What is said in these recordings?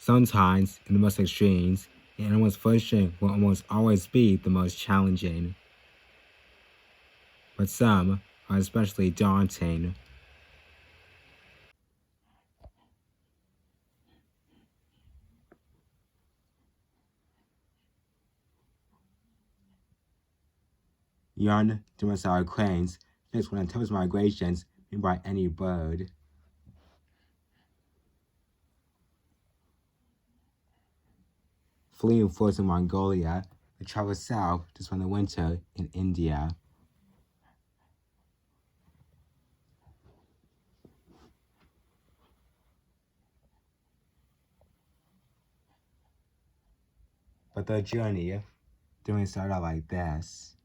Sometimes, in the most extremes, the animal's function will almost always be the most challenging, but some are especially daunting. Young domiciled cranes face one of the toughest migrations made by any bird. Fleeing forth in Mongolia, they travel south to spend the winter in India. But their journey didn't start out like this.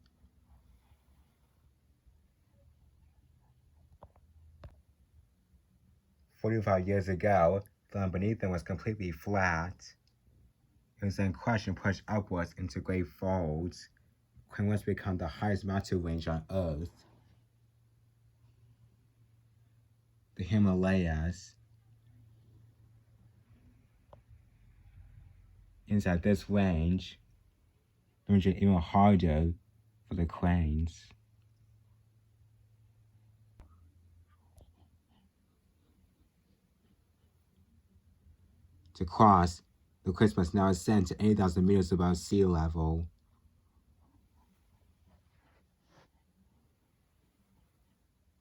45 years ago, the land beneath them was completely flat. It was then crushed and pushed upwards into great folds, can once become the highest mountain range on Earth. The Himalayas. Inside this range, it made it even harder for the cranes. To cross, the cranes must now ascend to 8,000 meters above sea level.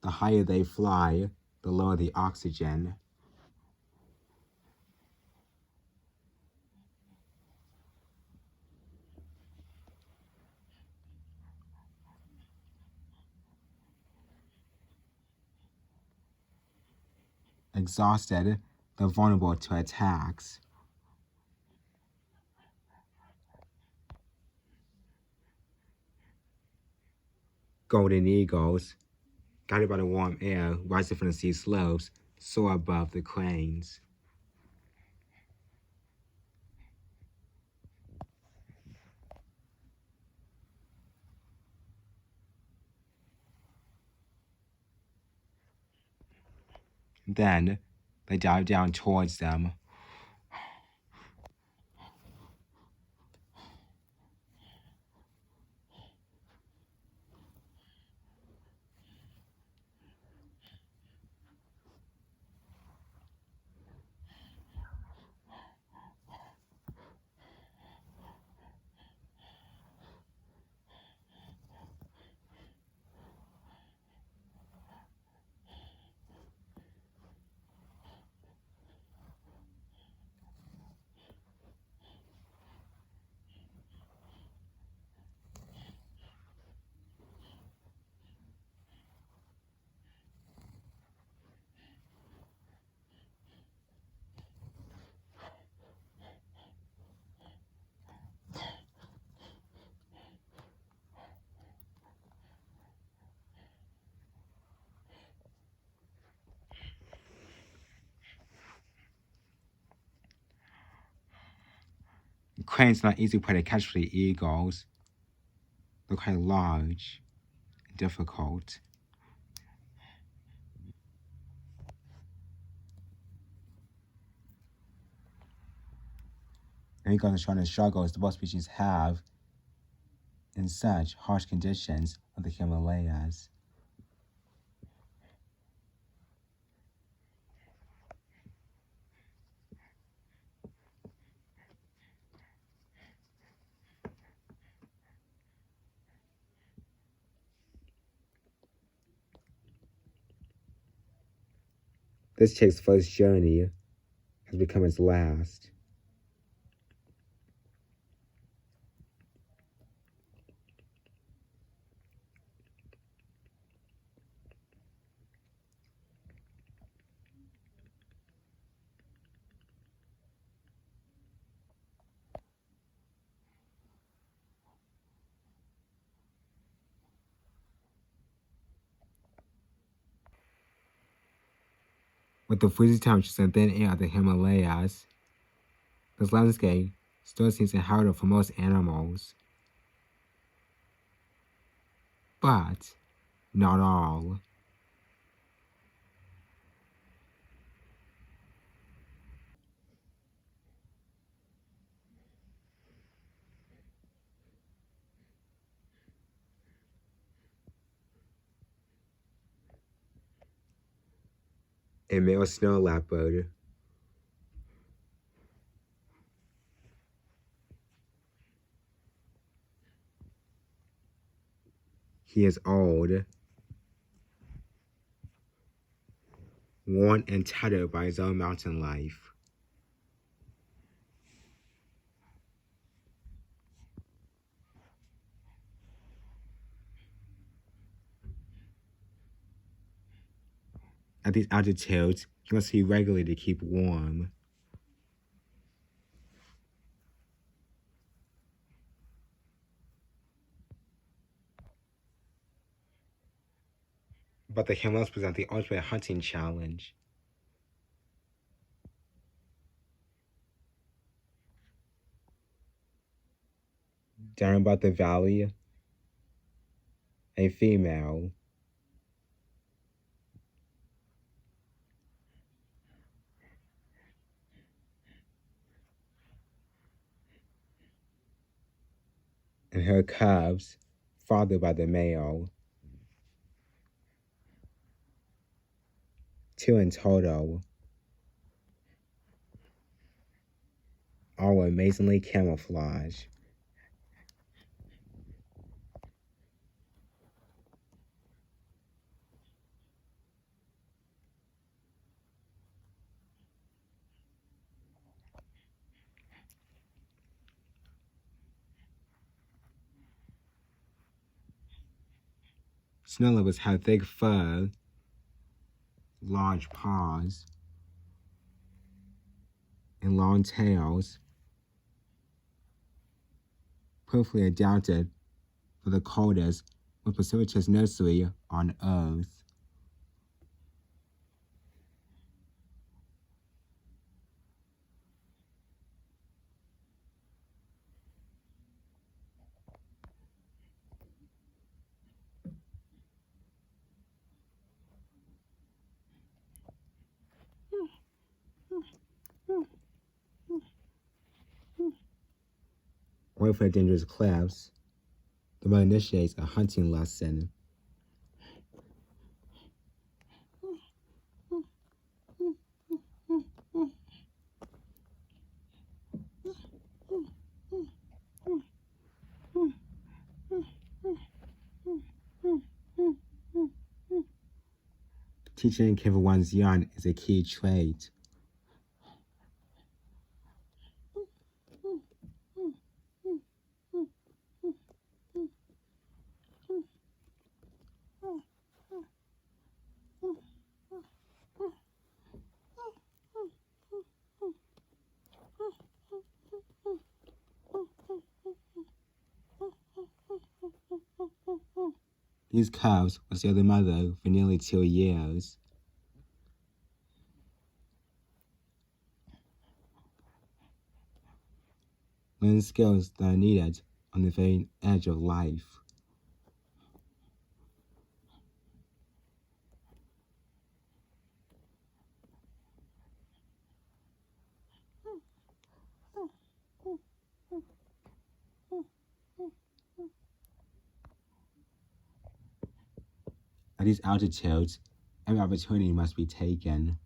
The higher they fly, the lower the oxygen. Exhausted, they're vulnerable to attacks. Golden eagles, guided by the warm air rising from the sea slopes, soar above the cranes. Then, they dive down towards them. Cranes are not easy prey to catch for the eagles. They're quite large and difficult. The eagles are trying to struggles the both species have in such harsh conditions of the Himalayas. This chick's first journey has become its last. With the freezing temperatures and thin air of the Himalayas, this landscape still seems inhabitable for most animals. But not all. A male snow leopard. He is old, worn and tattered by his own mountain life. At these altitudes, he must eat regularly to keep warm. But the camels present the ultimate hunting challenge. Down about the valley, a female. And her cubs, fathered by the male. 2 in total. All were amazingly camouflaged. Snow leopards have thick fur, large paws, and long tails, perfectly adapted for the coldest, most precipitous nursery on Earth. Wait for the dangerous cliffs. The mother initiates a hunting lesson. Teaching and care for one's young is a key trait. These cubs will stay with their mother for nearly 2 years. Learn skills that are needed on the very edge of life. At these altitudes, every opportunity must be taken.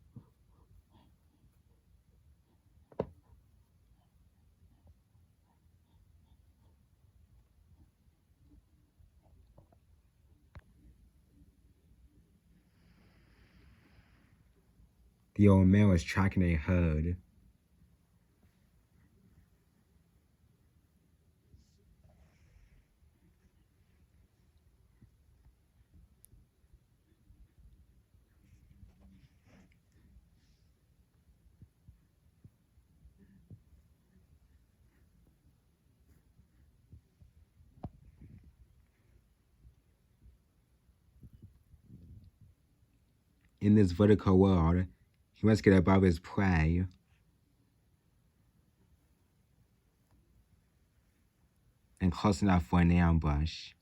The old male is tracking a herd. In this vertical world, he must get above his prey. And close enough for an ambush.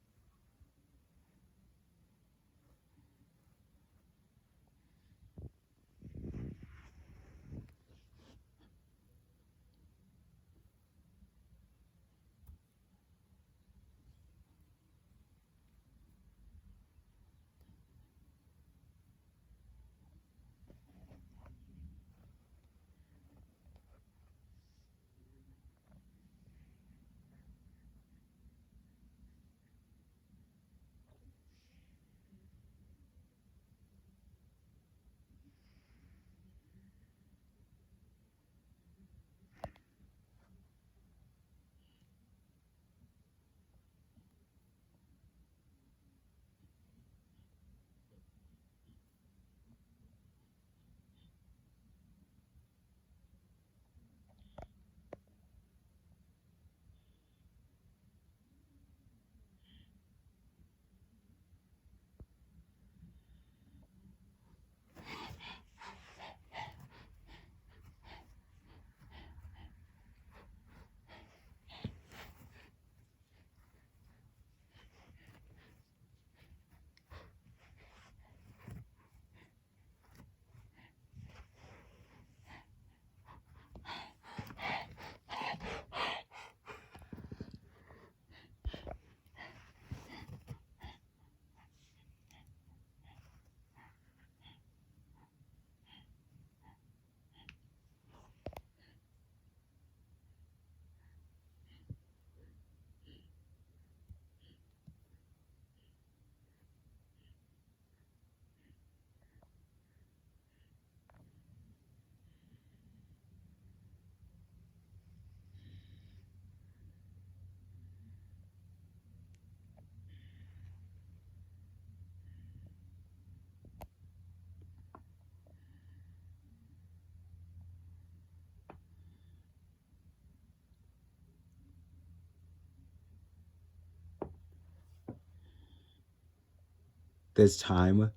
This time,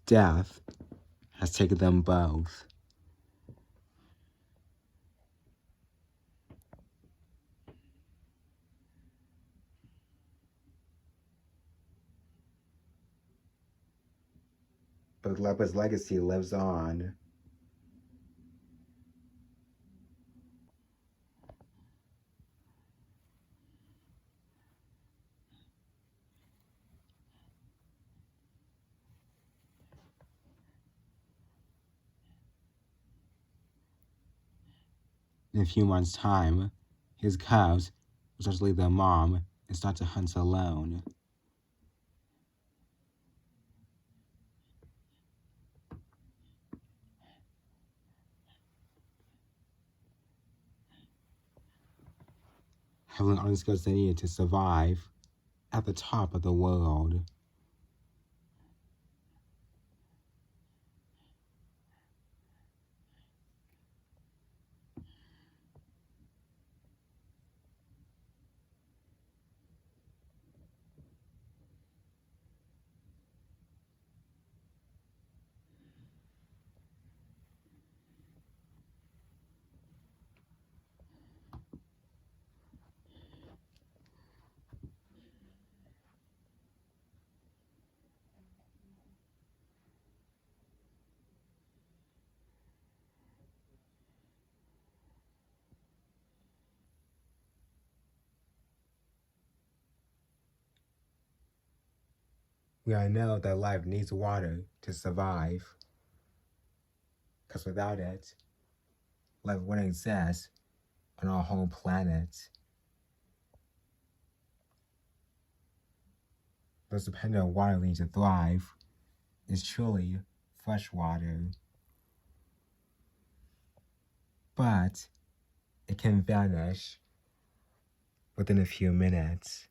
death has taken them both. But the leopard's legacy lives on. In a few months' time, his cubs will start to leave their mom and start to hunt alone. Having all the skills they needed to survive at the top of the world. We all know that life needs water to survive, because without it, life wouldn't exist on our whole planet. Those dependent on water needs to thrive is truly fresh water. But it can vanish within a few minutes.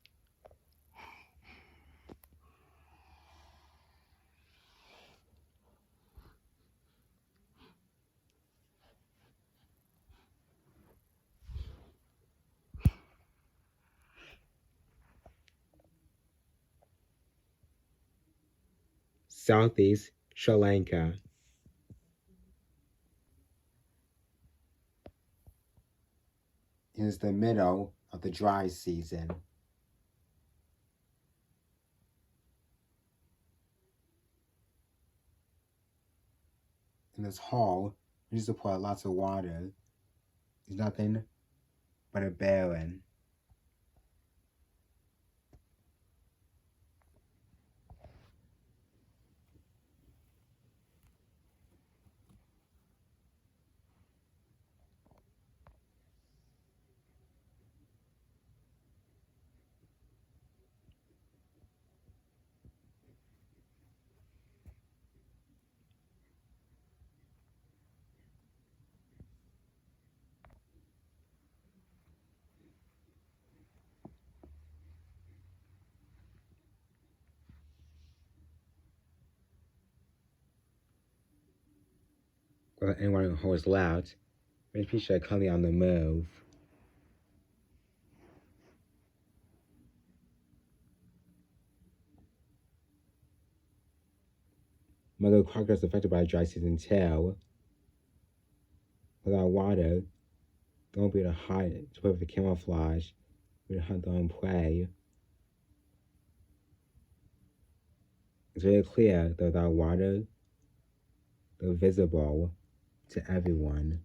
Southeast Sri Lanka. It is the middle of the dry season. In this hall, we used to pour lots of water. It's nothing but a barren. Whether anyone in the hall is loud, many people are currently on the move. Mother Crocker is affected by dry season too. Without water, they won't be able to hide to perfect camouflage, to hunt their own prey. It's very clear that without water, they're visible to everyone.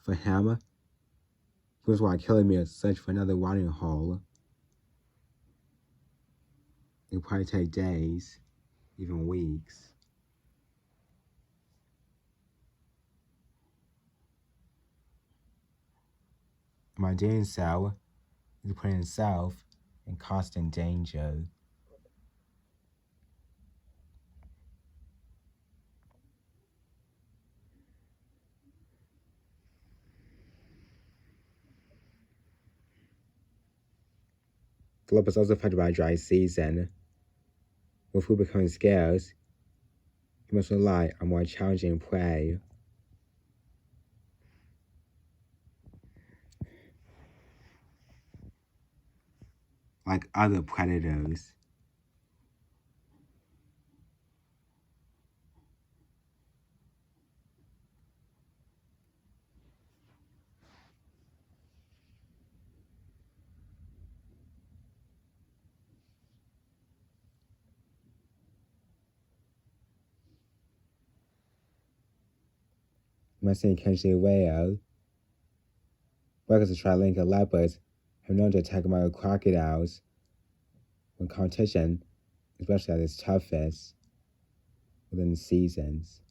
For him, he was while killing me to search for another watering hole. It would probably take days, even weeks. And by doing so, he put himself in constant danger. The leopard is also affected by dry season. With food becoming scarce, he must rely on more challenging prey. Like other predators. Mustang occasionally whale. Workers of trilingular leopards have known to attack among crocodiles when competition, especially at its toughest, within the seasons.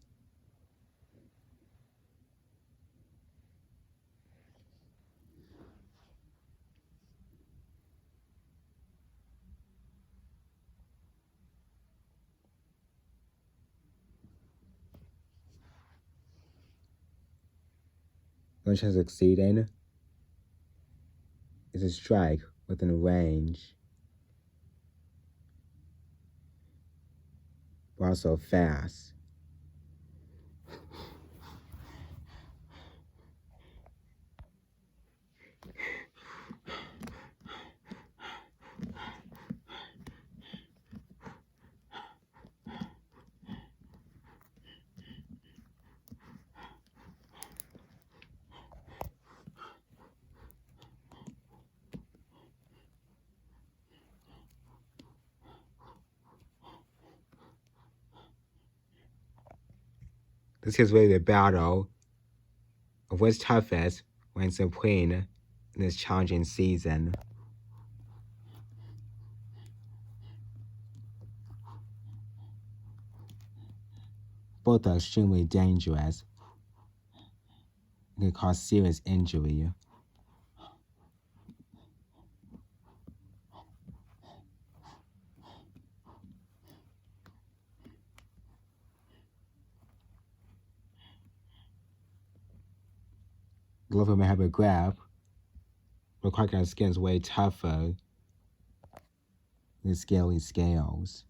One chance of succeeding is to strike within range, but also fast. This is really the battle of which toughest reigns supreme in this challenging season. Both are extremely dangerous and can cause serious injury. The leopard may have a grab, but crocodile skin is way tougher than scaly scales.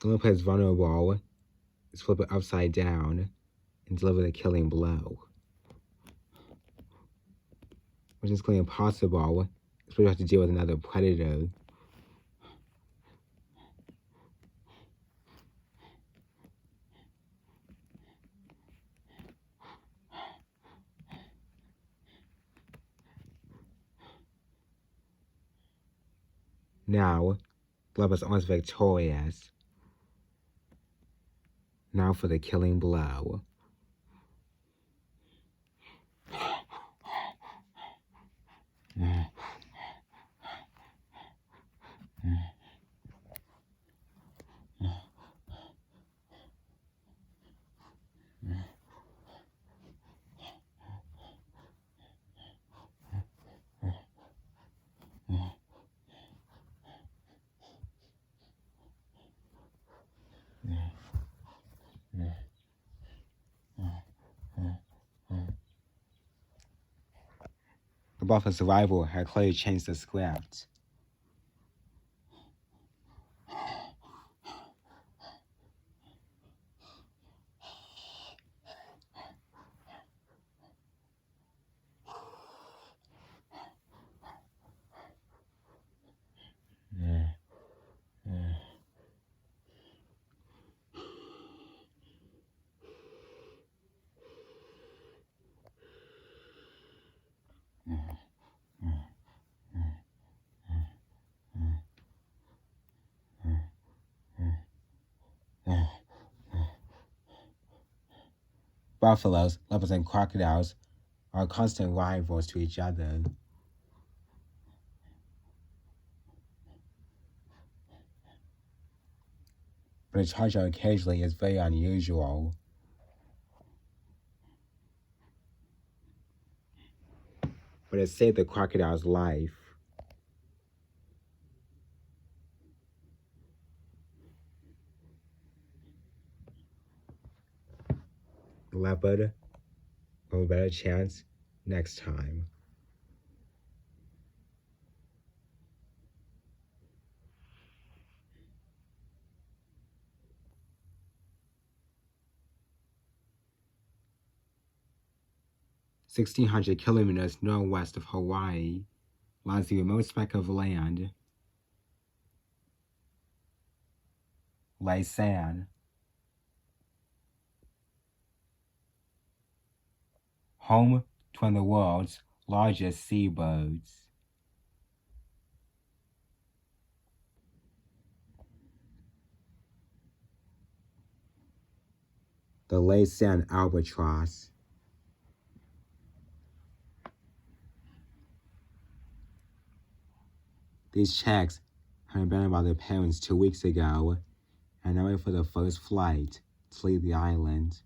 The leopard is vulnerable, is flip it upside down, and deliver the killing blow. Which is clearly impossible, especially if you have to deal with another predator. Now, the leopard is almost victorious. Now for the killing blow. The buffalo's survival had clearly changed the script. Buffaloes, leopards, and crocodiles are constant rivals to each other. But a charge occasionally is very unusual. But it saved the crocodile's life. leopard will have a better chance next time. "1,600 kilometers northwest of Hawaii lies the remote speck of land, Laysan, home to one of the world's largest seabirds. The Laysan albatross. These chicks had been abandoned by their parents 2 weeks ago and are ready for their first flight to leave the island.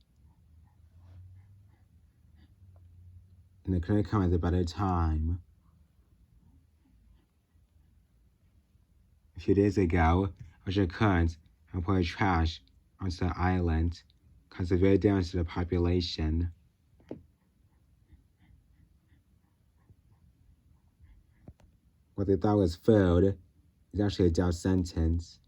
And they couldn't come at a better time. A few days ago, Ocean Current had poured trash onto the island, causing severe damage to the population. What they thought was food is actually a death sentence.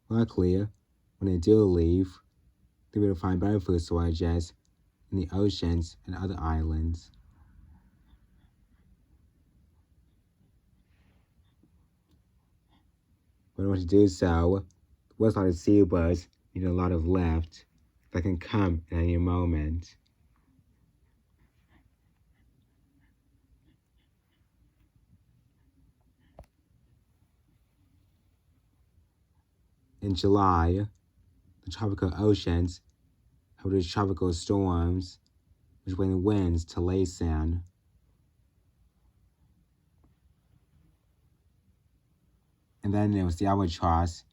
Luckily, when they do leave, they will find better food sources in the oceans and other islands. But in order to do so, the world's largest seabirds need a lot of lift that can come at any moment. In July, the tropical oceans have produced tropical storms, which bring winds to Laysan. And then there was the albatross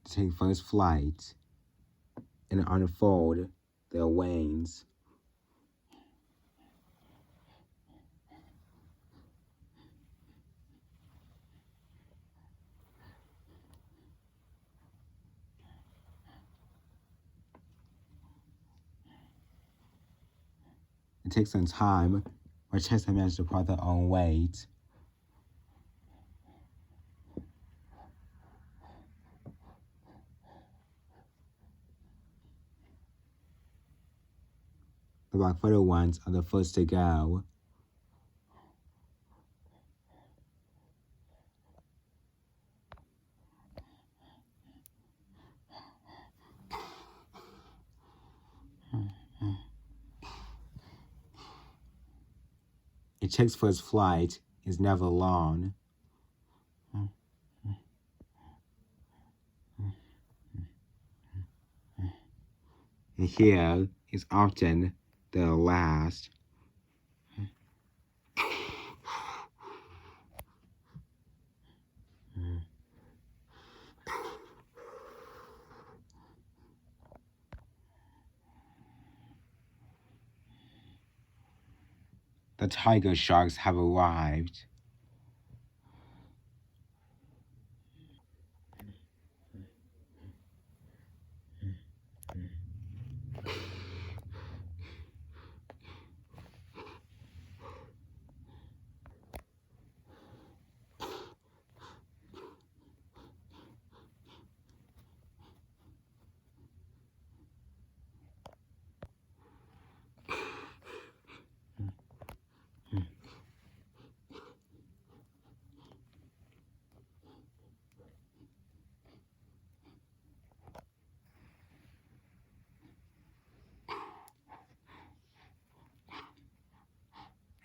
to take first flight and unfold their wings. It takes some time, but chicks have managed to pull their own weight. The black-footed ones are the first to go. A chick's first flight is never long. And here is often the last. The tiger sharks have arrived.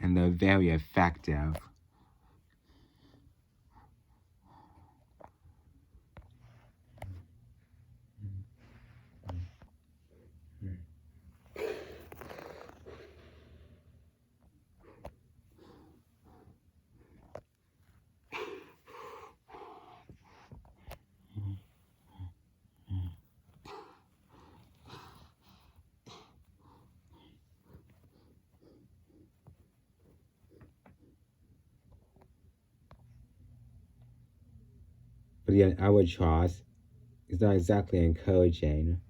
And they're very effective. But the albatross is not exactly encouraging.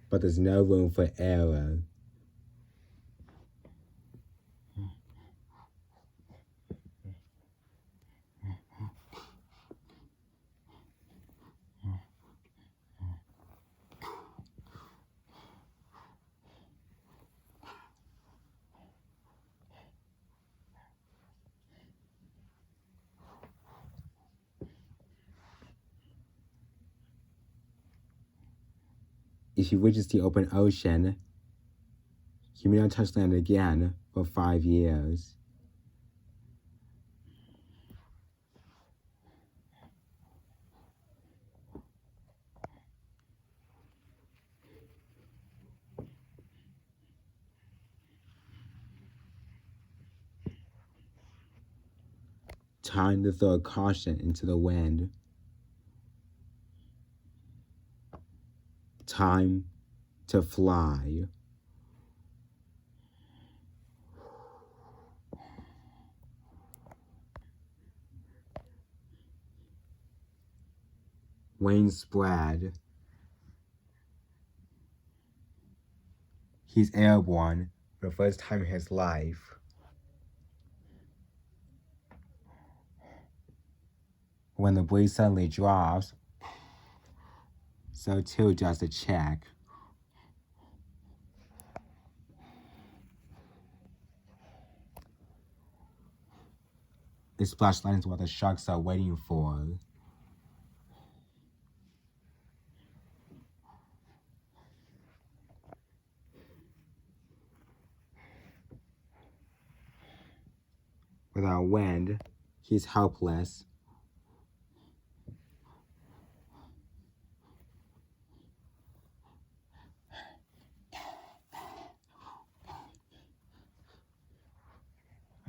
But there's no room for error. If he reaches the open ocean, he may not touch land again for 5 years. Time to throw caution into the wind. Time to fly. Wings spread. He's airborne for the first time in his life. When the breeze suddenly drops, so too does the check. The splash line is what the sharks are waiting for. Without wind, he's helpless.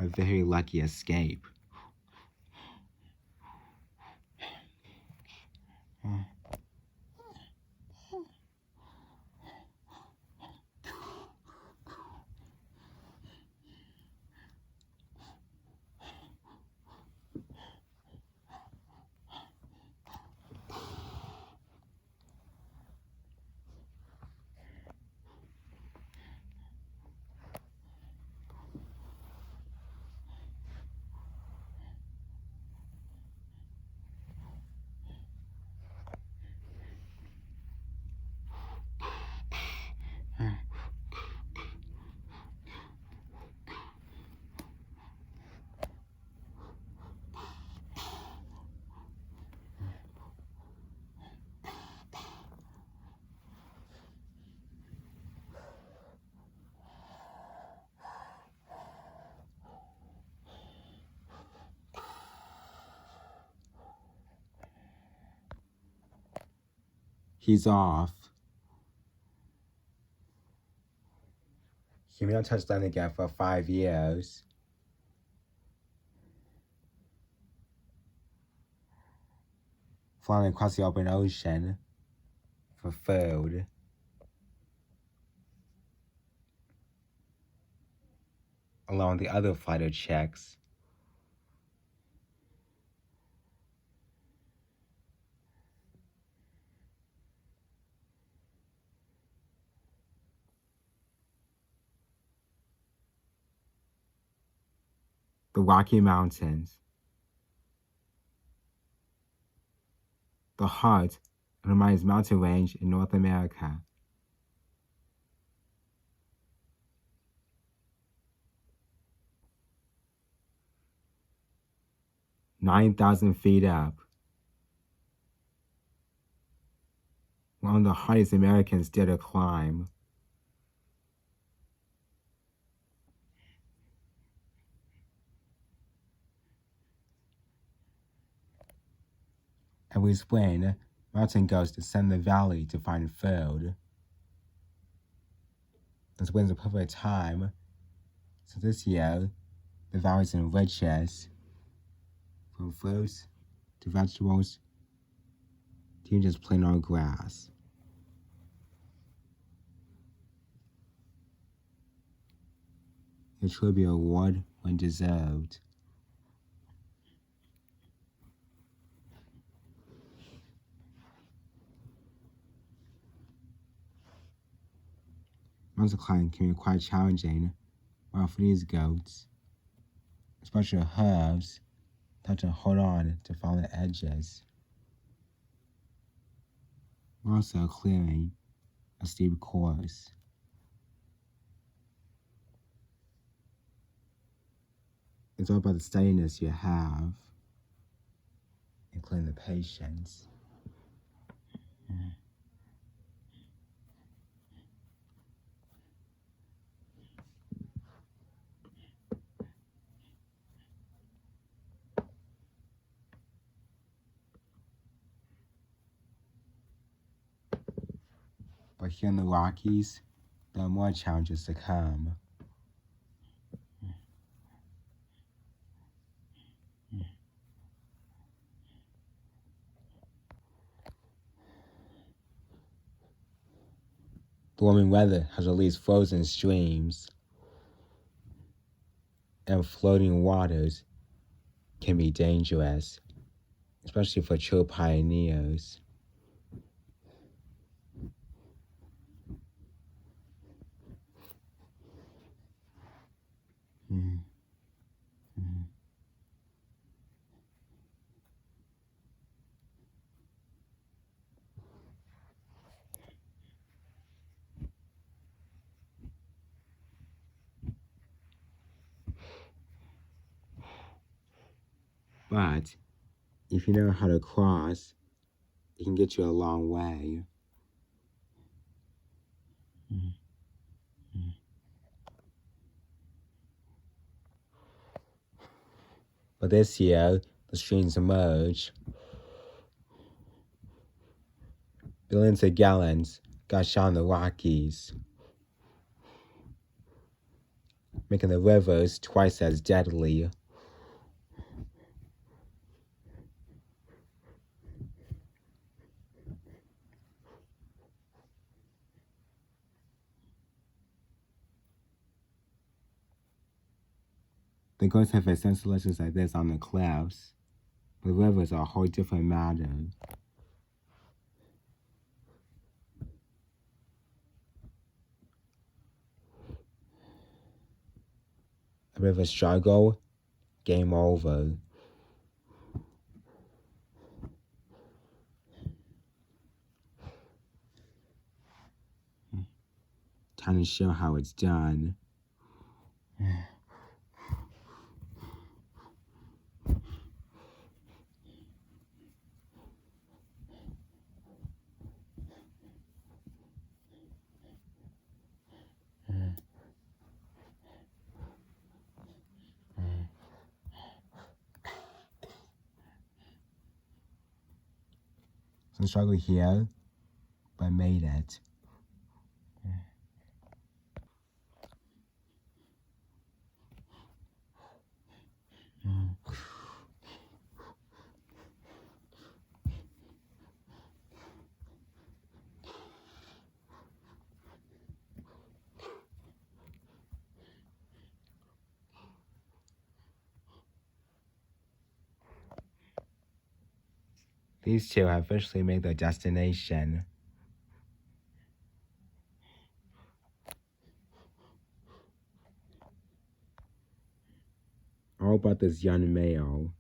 A very lucky escape. He's off. He may not touch land again for 5 years. Flying across the open ocean for food. Along with the other fighter checks. The Rocky Mountains. The heart of the highest mountain range in North America. "9,000 feet up. One of the hardest Americans dare to climb. Every spring, mountain goats descend the valley to find food. This spring is a perfect time, so this year, the values and riches, from fruits to vegetables to even just plain old grass. It should be a reward when deserved. Multiplying can be quite challenging, while for these goats, especially herbs, have to hold on to follow the edges. Also clearing a steep course. It's all about the steadiness you have, including the patience. But here in the Rockies, there are more challenges to come. The warming weather has released frozen streams, and floating waters can be dangerous, especially for trail pioneers. But if you know how to cross, it can get you a long way. But this year, the streams emerge. Billions of gallons got shot in the Rockies, making the rivers twice as deadly. The goats have faced installations like this on the cliffs, but rivers are a whole different matter. A river struggle, game over. Time to show how it's done. Some struggle here, but made it. These two have officially made their destination. All about this young male.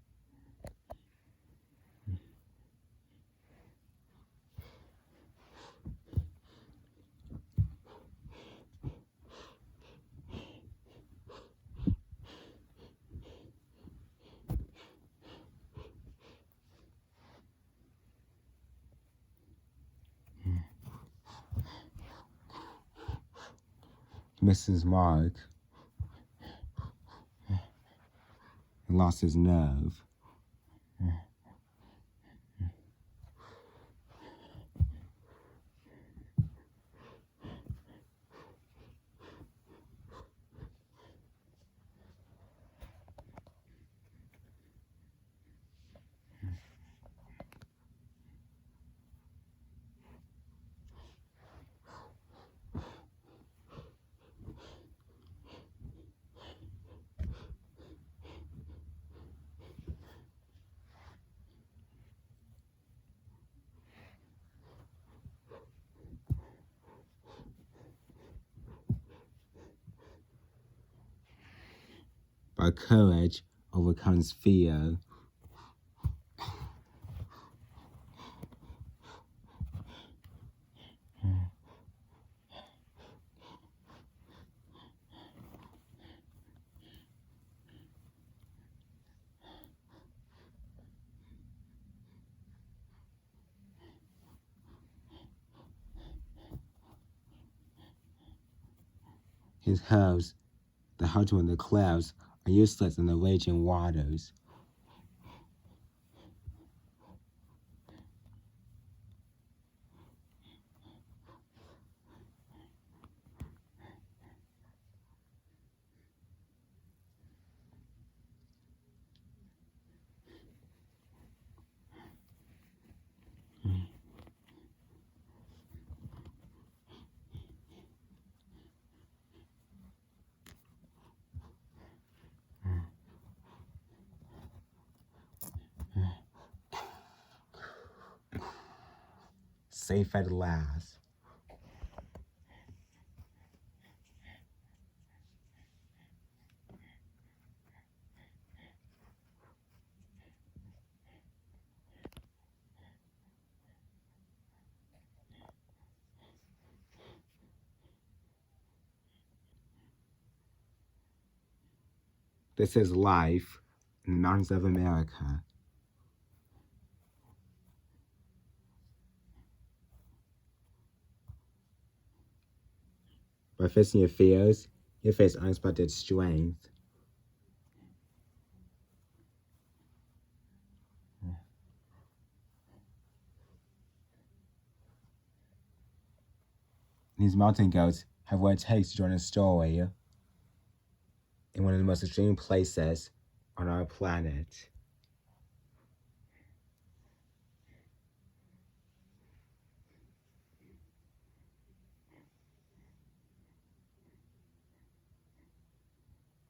Mrs. Mark lost his nerve. our courage overcomes fear. His hopes, the hunter in the clouds, are useless in the raging waters. Safe at last. This is life in the mountains of America. By facing your fears, you face unexpected strength. These mountain goats have what it takes to join a story in one of the most extreme places on our planet.